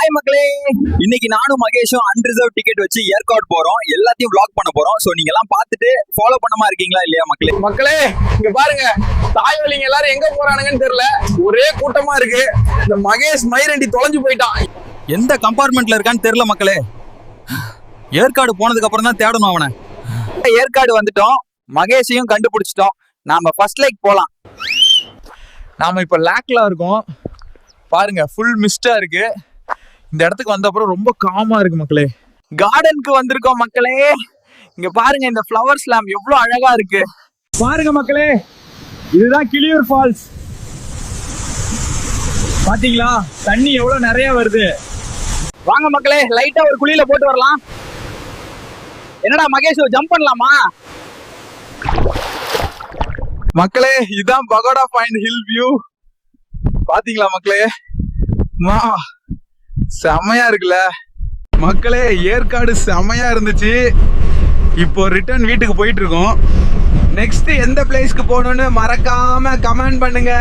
Hi மக்களே, இன்னைக்கு நானும் மகேஷும் அன்ரிசர்வ் டிக்கெட் வச்சு ஏற்காடு போறோம். எல்லாத்தையும் vlog பண்ண போறோம். சோ நீங்க எல்லாம் பார்த்துட்டு ஃபாலோ பண்ணமா இருக்கீங்களா இல்லையா மக்களே? மக்களே இங்க பாருங்க, தாய்வழிங்க எல்லாரும் எங்க போறானுங்கன்னு தெரியல, ஒரே கூட்டமா இருக்கு. இந்த மகேஷ் மயிரண்டி தொலைஞ்சு போயிட்டான். எந்த கம்பார்ட்மெண்ட்ல இருக்கான்னு தெரியல மக்களே. ஏற்காடு போனதுக்கு அப்புறம் தான் தேடணும் அவனை. ஏற்காடு வந்துட்டோம், மகேஷையும் கண்டுபிடிச்சிட்டோம். நாம ஃபர்ஸ்ட் லைக் போலாம். நாம இப்ப லேக்ல இருக்கோம். பாருங்க, ஃபுல் மிஸ்டா இருக்கு. இந்த இடத்துக்கு வந்த அப்புறம் ரொம்ப காமா இருக்கு மக்களே. கார்டனுக்கு வந்திருக்கோம் மக்களே. இங்க பாருங்க, இந்த ஃப்ளவர்ஸ் எல்லாம் எவ்வளவு அழகா இருக்கு பாருங்க மக்களே, இதுதான் கிளியூர் ஃபால்ஸ். பாத்தீங்களா, தண்ணி எவ்வளவு நிறைய வருது. வாங்க மக்களே, லைட்டா ஒரு குழியில போட்டு வரலாம். என்னடா மகேஷ், ஜம்ப் பண்ணலாமா? மக்களே, இதுதான் பகோடா பாயிண்ட் ஹில் வியூ. பாத்தீங்களா மக்களே, செமையா இருக்குல்ல மக்களே. ஏற்காடு செமையா இருந்துச்சு. இப்போ ரிட்டர்ன் வீட்டுக்கு போயிட்டு இருக்கோம். நெக்ஸ்ட் எந்த பிளேஸ்க்கு போகணும்னு மறக்காம கமெண்ட் பண்ணுங்க.